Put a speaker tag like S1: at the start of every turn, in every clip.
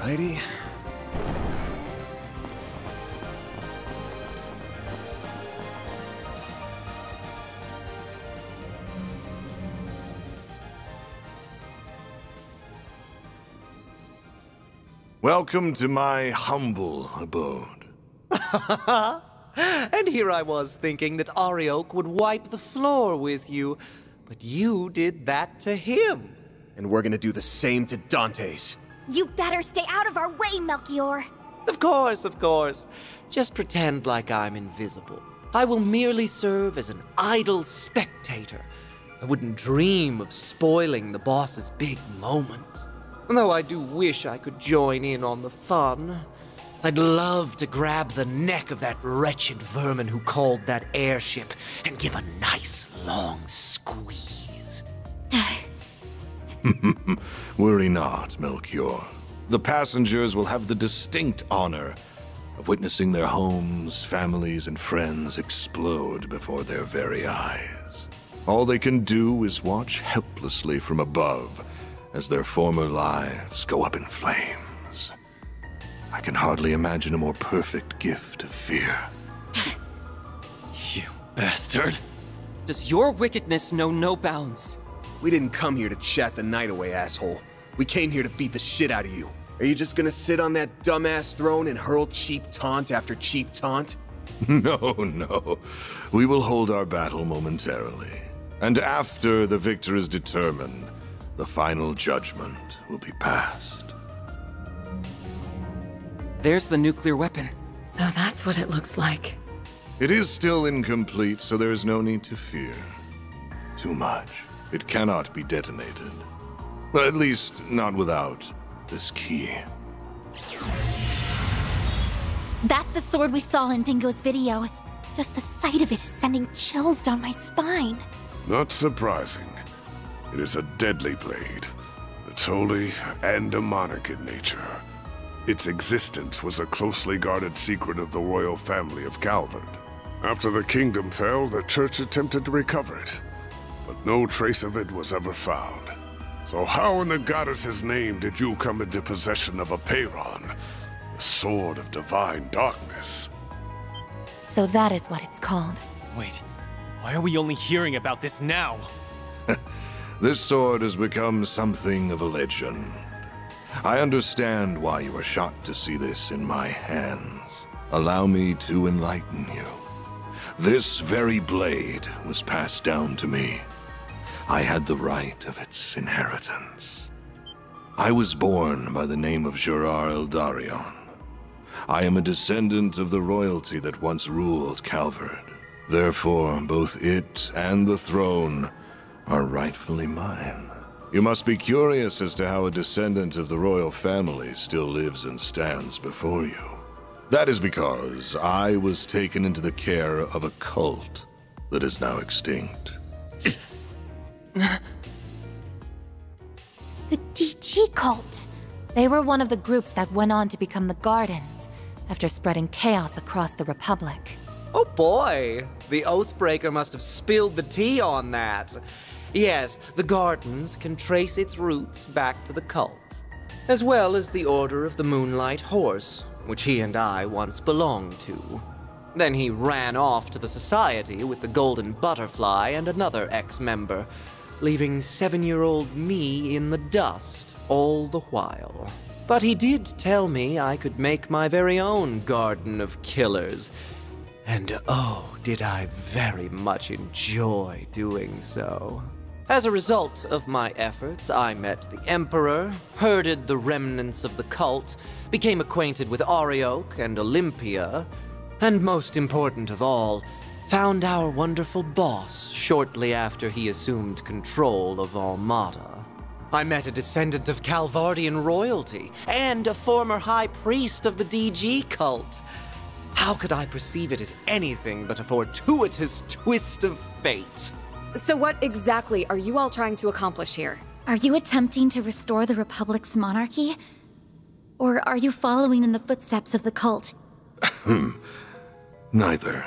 S1: Alrighty.
S2: Welcome to my humble abode.
S3: And here I was thinking that Arioch would wipe the floor with you, but you did that to him.
S1: And we're gonna do the same to Dante's.
S4: You better stay out of our way, Melchior!
S3: Of course, of course. Just pretend like I'm invisible. I will merely serve as an idle spectator. I wouldn't dream of spoiling the boss's big moment. Though I do wish I could join in on the fun. I'd love to grab the neck of that wretched vermin who called that airship and give a nice long squeeze.
S2: Worry not, Melchior. The passengers will have the distinct honor of witnessing their homes, families, and friends explode before their very eyes. All they can do is watch helplessly from above as their former lives go up in flames. I can hardly imagine a more perfect gift of fear.
S5: You bastard. Does your wickedness know no bounds?
S1: We didn't come here to chat the night away, asshole. We came here to beat the shit out of you. Are you just gonna sit on that dumbass throne and hurl cheap taunt after cheap taunt?
S2: No. We will hold our battle momentarily. And after the victor is determined, the final judgment will be passed.
S5: There's the nuclear weapon.
S6: So that's what it looks like.
S2: It is still incomplete, so there is no need to fear too much. It cannot be detonated. At least, not without this key.
S4: That's the sword we saw in Dingo's video. Just the sight of it is sending chills down my spine.
S7: Not surprising. It is a deadly blade. It's holy and demonic in nature. Its existence was a closely guarded secret of the royal family of Calvard. After the kingdom fell, the church attempted to recover it, but no trace of it was ever found. So how in the goddess's name did you come into possession of a Peyron, the sword of divine darkness?
S6: So that is what it's called.
S5: Wait, why are we only hearing about this now?
S2: This sword has become something of a legend. I understand why you are shocked to see this in my hands. Allow me to enlighten you. This very blade was passed down to me. I had the right of its inheritance. I was born by the name of Gerard Eldarion. I am a descendant of the royalty that once ruled Calvard. Therefore, both it and the throne are rightfully mine. You must be curious as to how a descendant of the royal family still lives and stands before you. That is because I was taken into the care of a cult that is now extinct.
S4: The DG cult.
S6: They were one of the groups that went on to become the Gardens, after spreading chaos across the Republic.
S3: Oh boy, the Oathbreaker must have spilled the tea on that. Yes, the Gardens can trace its roots back to the cult, as well as the Order of the Moonlight Horse, which he and I once belonged to. Then he ran off to the Society with the Golden Butterfly and another ex-member, leaving 7-year-old me in the dust all the while. But he did tell me I could make my very own Garden of Killers, and oh, did I very much enjoy doing so. As a result of my efforts, I met the Emperor, herded the remnants of the cult, became acquainted with Arioch and Olympia, and most important of all, found our wonderful boss shortly after he assumed control of Almada. I met a descendant of Calvardian royalty and a former high priest of the DG cult. How could I perceive it as anything but a fortuitous twist of fate?
S8: So what exactly are you all trying to accomplish here?
S4: Are you attempting to restore the Republic's monarchy? Or are you following in the footsteps of the cult?
S2: Neither.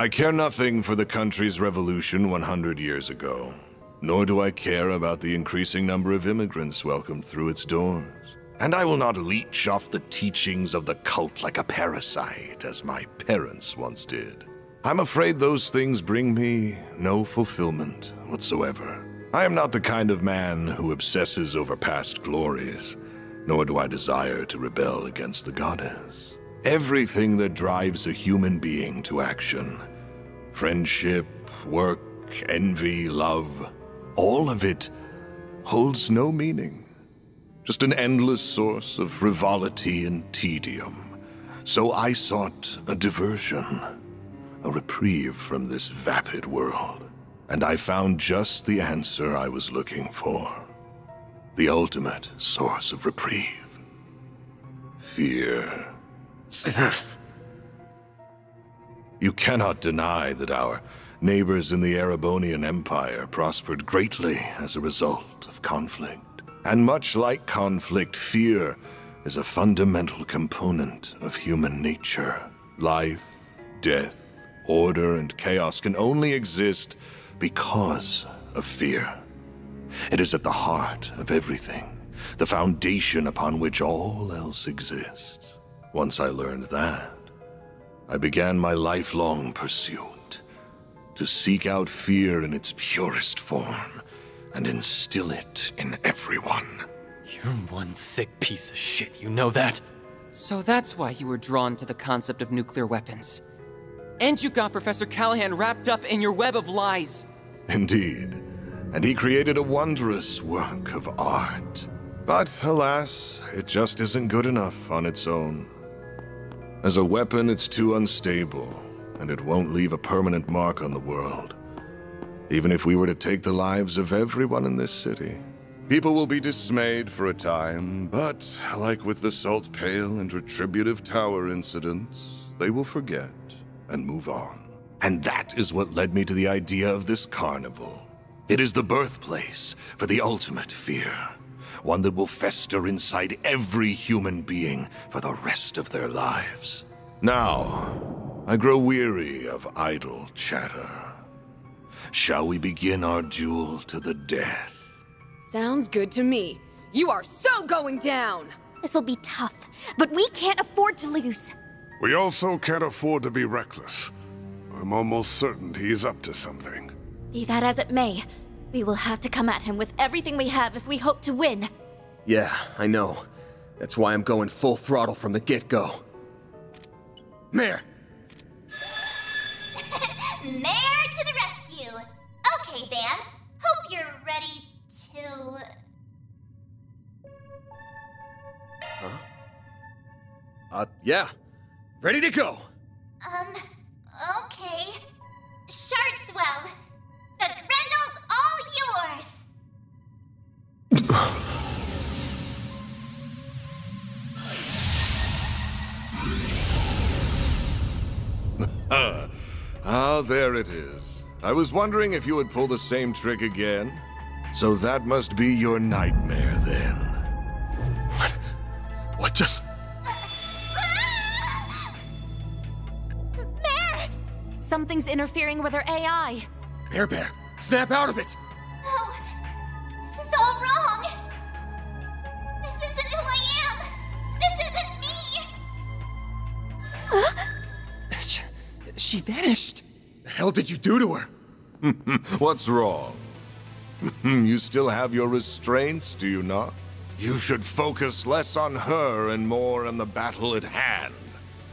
S2: I care nothing for the country's revolution 100 years ago, nor do I care about the increasing number of immigrants welcomed through its doors. And I will not leech off the teachings of the cult like a parasite, as my parents once did. I'm afraid those things bring me no fulfillment whatsoever. I am not the kind of man who obsesses over past glories, nor do I desire to rebel against the goddess. Everything that drives a human being to action, friendship, work, envy, love, all of it holds no meaning. Just an endless source of frivolity and tedium. So I sought a diversion, a reprieve from this vapid world. And I found just the answer I was looking for. The ultimate source of reprieve. Fear. You cannot deny that our neighbors in the Erebonian Empire prospered greatly as a result of conflict. And much like conflict, fear is a fundamental component of human nature. Life, death, order, and chaos can only exist because of fear. It is at the heart of everything, the foundation upon which all else exists. Once I learned that, I began my lifelong pursuit to seek out fear in its purest form and instill it in everyone.
S5: You're one sick piece of shit, you know that?
S9: So that's why you were drawn to the concept of nuclear weapons. And you got Professor Callahan wrapped up in your web of lies.
S2: Indeed. And he created a wondrous work of art. But alas, it just isn't good enough on its own. As a weapon, it's too unstable, and it won't leave a permanent mark on the world. Even if we were to take the lives of everyone in this city. People will be dismayed for a time, but like with the Salt Pail and Retributive Tower incidents, they will forget and move on. And that is what led me to the idea of this carnival. It is the birthplace for the ultimate fear, one that will fester inside every human being for the rest of their lives. Now, I grow weary of idle chatter. Shall we begin our duel to the death?
S8: Sounds good to me. You are so going down!
S4: This'll be tough, but we can't afford to lose.
S7: We also can't afford to be reckless. I'm almost certain he's up to something.
S4: Be that as it may, we will have to come at him with everything we have if we hope to win.
S1: Yeah, I know. That's why I'm going full throttle from the get-go. Mare!
S4: Mare to the rescue! Okay, Van. Hope you're ready to...
S1: Yeah. Ready to go!
S4: Okay. Sharkswell. The Grendel's all yours!
S2: Ah, there it is. I was wondering if you would pull the same trick again. So that must be your nightmare, then.
S1: What just...
S6: Mare! Something's interfering with her AI.
S1: Bear, snap out of it!
S4: No. This is all wrong. This isn't who I am. This isn't me.
S9: She vanished.
S1: The hell did you do to her?
S2: What's wrong? You still have your restraints, do you not? You should focus less on her and more on the battle at hand.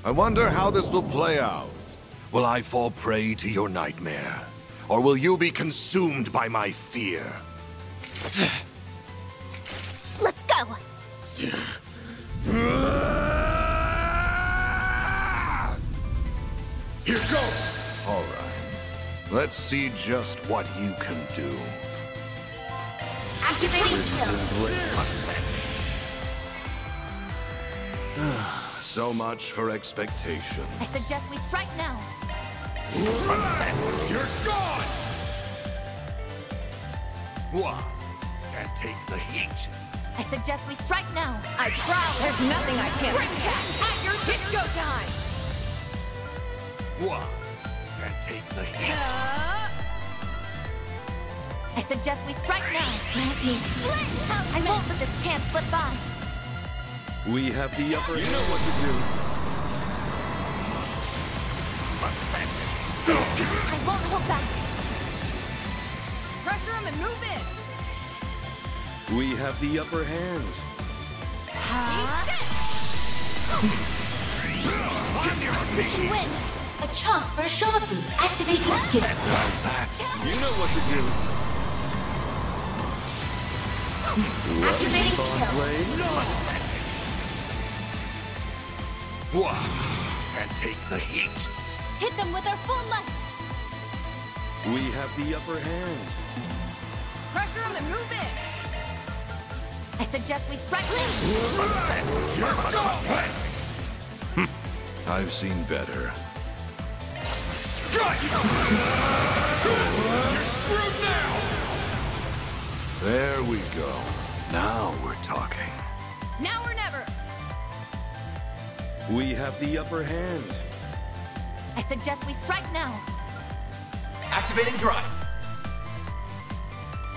S2: I wonder how this will play out. Will I fall prey to your nightmare? Or will you be consumed by my fear?
S4: Let's go.
S1: Here goes!
S2: All right. Let's see just what you can do.
S4: Activating skill.
S2: So much for expectation.
S6: I suggest we strike now.
S2: You're gone! What? Can't take the heat.
S6: I suggest we strike now.
S8: I prowl. There's nothing I can't bring back at your disco time.
S2: What? Can't take the heat.
S6: I suggest we strike now. Grant me split. I won't let this chance slip by.
S10: We have the upper hand.
S1: You know what to do.
S4: I won't hold back.
S8: Pressure him and move in.
S10: We have the upper hand.
S4: We can win. A chance for a shot boost. Activating skill.
S1: You know what to do.
S4: Activating skill.
S2: And take the heat.
S4: Hit them with our full might.
S10: We have the upper hand.
S8: Pressure him and move in.
S4: I suggest we strike.
S2: I've seen better.
S1: You're screwed now!
S2: There we go. Now we're talking.
S8: Now or never.
S10: We have the upper hand.
S4: I suggest we strike now.
S1: Activating drive.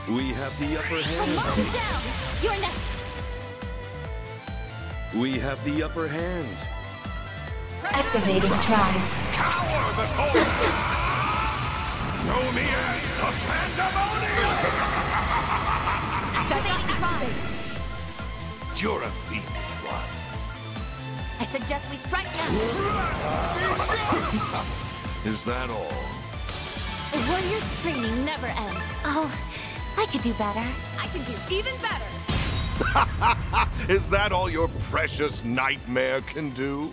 S10: We have the upper hand.
S4: Lock it down. You're next.
S10: We have the upper hand.
S4: Activating drive.
S7: Cower before know me as a pandemonium!
S4: Activating drive.
S2: You're a fiendish one.
S4: I suggest we strike now.
S2: Is that all?
S4: The warrior's training never ends. Oh, I could do better.
S8: I can do even better.
S2: Is that all your precious nightmare can do?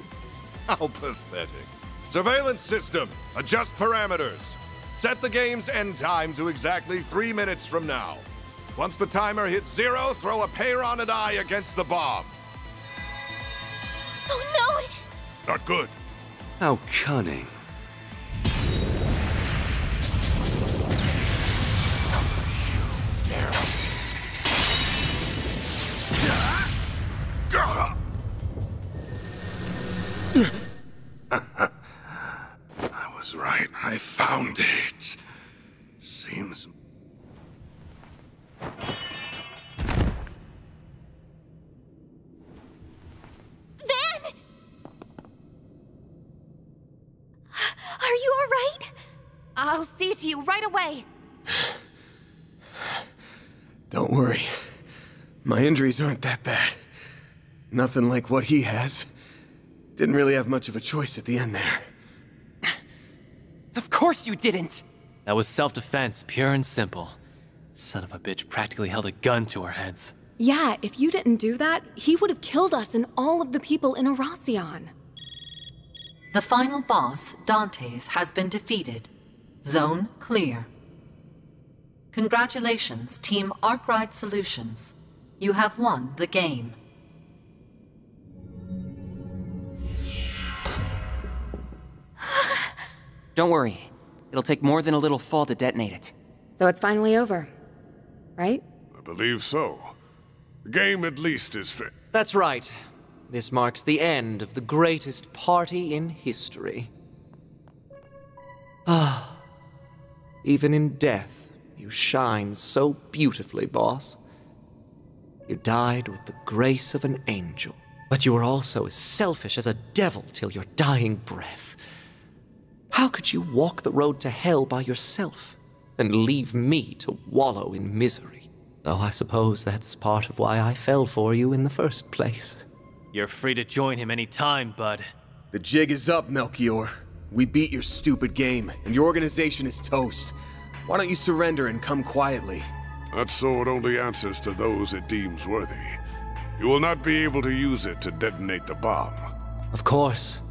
S2: How pathetic. Surveillance system, adjust parameters. Set the game's end time to exactly 3 minutes from now. Once the timer hits 0, throw a Peyronid eye against the bomb.
S4: Oh no!
S2: Not good.
S1: How cunning.
S2: I was right. I found it. Seems...
S4: Van! Are you all right? I'll see to you right away.
S1: Don't worry. My injuries aren't that bad. Nothing like what he has. Didn't really have much of a choice at the end there.
S9: Of course you didn't!
S5: That was self-defense, pure and simple. Son of a bitch practically held a gun to our heads.
S8: Yeah, if you didn't do that, he would have killed us and all of the people in Arasion.
S6: The final boss, Dantes, has been defeated. Zone clear. Congratulations, Team Arkwright Solutions. You have won the game.
S9: Don't worry. It'll take more than a little fall to detonate it.
S8: So it's finally over, right?
S7: I believe so. The game at least is fit.
S3: That's right. This marks the end of the greatest party in history. Ah, even in death, you shine so beautifully, boss. You died with the grace of an angel, but you were also as selfish as a devil till your dying breath. How could you walk the road to hell by yourself and leave me to wallow in misery? Though I suppose that's part of why I fell for you in the first place.
S5: You're free to join him any time, bud.
S1: The jig is up, Melchior. We beat your stupid game, and your organization is toast. Why don't you surrender and come quietly?
S7: That sword only answers to those it deems worthy. You will not be able to use it to detonate the bomb.
S3: Of course.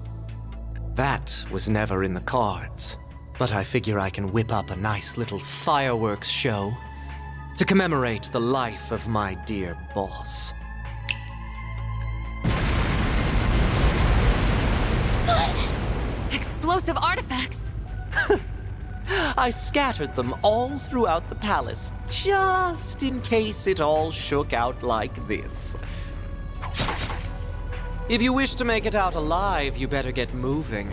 S3: That was never in the cards. But I figure I can whip up a nice little fireworks show to commemorate the life of my dear boss.
S4: Explosive artifacts!
S3: I scattered them all throughout the palace, just in case it all shook out like this. If you wish to make it out alive, you better get moving.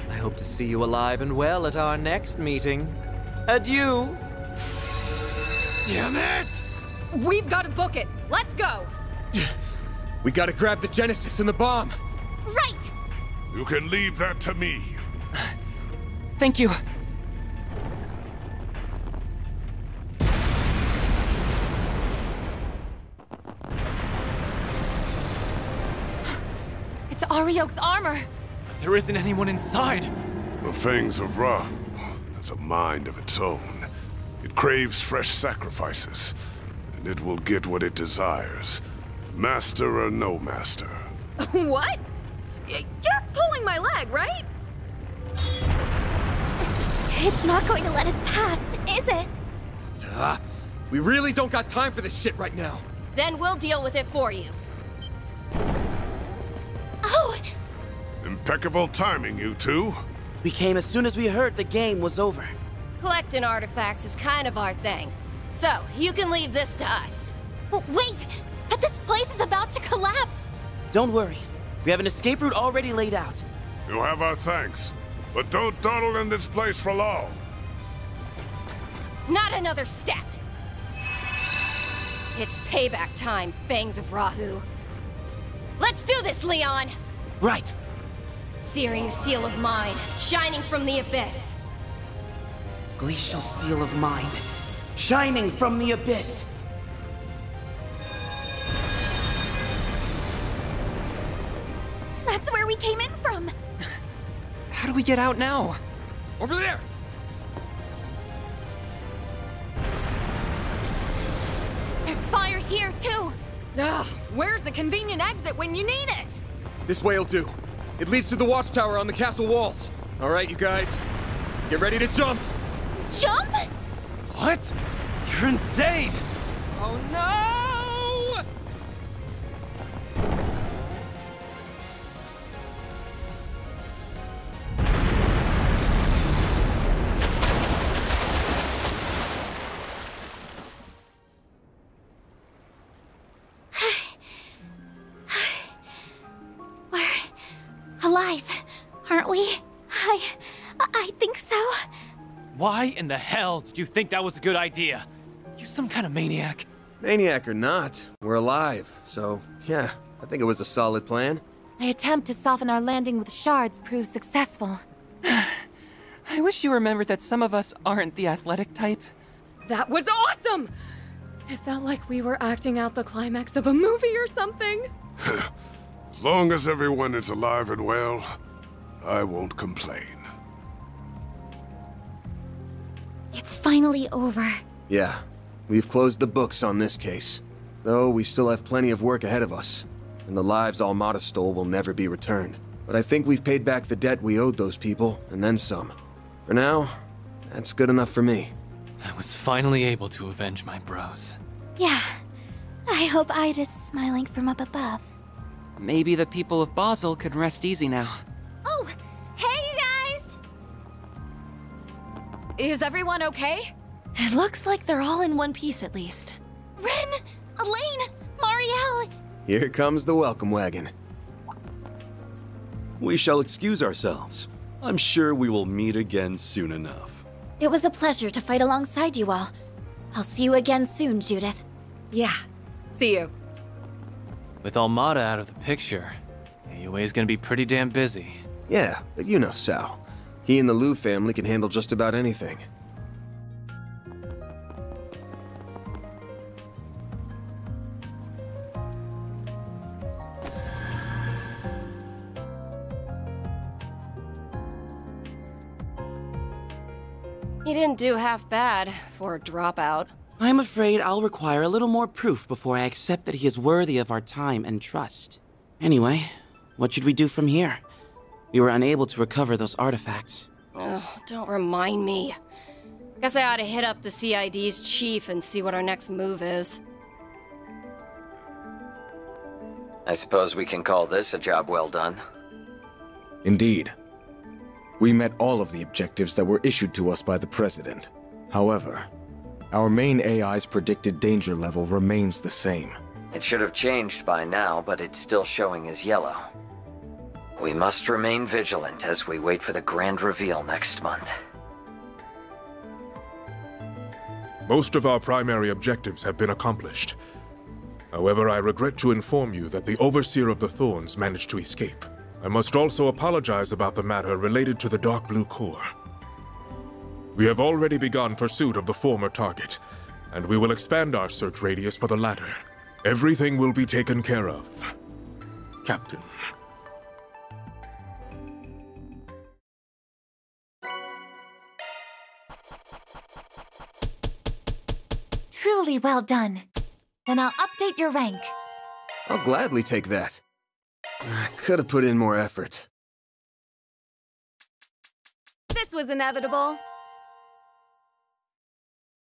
S3: I hope to see you alive and well at our next meeting. Adieu!
S1: Damn it!
S8: We've got to book it. Let's go.
S1: We gotta grab the Genesis and the bomb!
S4: Right!
S7: You can leave that to me.
S9: Thank you.
S6: It's Arioch's armor!
S5: There isn't anyone inside!
S7: The Fangs of Rahu has a mind of its own. It craves fresh sacrifices, and it will get what it desires. Master or no master.
S8: What? You're pulling my leg, right?
S4: It's not going to let us past, is it?
S1: We really don't got time for this shit right now.
S11: Then we'll deal with it for you.
S4: Oh!
S7: Impeccable timing, you two.
S12: We came as soon as we heard the game was over.
S11: Collecting artifacts is kind of our thing. So, you can leave this to us.
S4: Wait! But this place is about to collapse!
S12: Don't worry. We have an escape route already laid out.
S7: You have our thanks. But don't dawdle in this place for long.
S11: Not another step. It's payback time, Fangs of Rahu. Let's do this, Leon!
S12: Right.
S11: Searing seal of mine, shining from the abyss.
S12: Glacial seal of mine, shining from the abyss.
S4: That's where we came in from!
S9: How do we get out now?
S1: Over there!
S6: There's fire here, too!
S8: Ugh, where's the convenient exit when you need it?
S1: This way'll do. It leads to the watchtower on the castle walls. All right, you guys. Get ready to jump!
S4: Jump?
S5: What? You're insane!
S9: Oh no!
S4: Alive, aren't we? I think so.
S5: Why in the hell did you think that was a good idea? You some kind of maniac.
S1: Maniac or not, we're alive. So, yeah, I think it was a solid plan.
S6: My attempt to soften our landing with shards proved successful.
S9: I wish you remembered that some of us aren't the athletic type.
S8: That was awesome! It felt like we were acting out the climax of a movie or something.
S7: As long as everyone is alive and well, I won't complain.
S4: It's finally over.
S1: Yeah, we've closed the books on this case. Though we still have plenty of work ahead of us. And the lives Almada stole will never be returned. But I think we've paid back the debt we owed those people, and then some. For now, that's good enough for me.
S5: I was finally able to avenge my bros.
S4: Yeah. I hope Ida's smiling from up above.
S9: Maybe the people of Basel can rest easy now.
S6: Oh! Hey, you guys! Is everyone okay? It looks like they're all in one piece, at least.
S4: Ren! Elaine! Marielle!
S1: Here comes the welcome wagon.
S10: We shall excuse ourselves. I'm sure we will meet again soon enough.
S4: It was a pleasure to fight alongside you all. I'll see you again soon, Judith.
S8: Yeah, see you.
S5: With Almada out of the picture, Heiyue's gonna be pretty damn busy.
S1: Yeah, but you know Sao. He and the Liu family can handle just about anything.
S11: You didn't do half bad for a dropout.
S12: I'm afraid I'll require a little more proof before I accept that he is worthy of our time and trust. Anyway, what should we do from here? We were unable to recover those artifacts.
S11: Ugh, don't remind me. Guess I ought to hit up the CID's chief and see what our next move is.
S13: I suppose we can call this a job well done.
S14: Indeed. We met all of the objectives that were issued to us by the President. However, our main AI's predicted danger level remains the same.
S13: It should have changed by now, but it's still showing as yellow. We must remain vigilant as we wait for the grand reveal next month.
S15: Most of our primary objectives have been accomplished. However, I regret to inform you that the Overseer of the Thorns managed to escape. I must also apologize about the matter related to the Dark Blue Core. We have already begun pursuit of the former target, and we will expand our search radius for the latter. Everything will be taken care of, Captain.
S4: Truly well done. Then I'll update your rank.
S1: I'll gladly take that. I could have put in more effort.
S8: This was inevitable.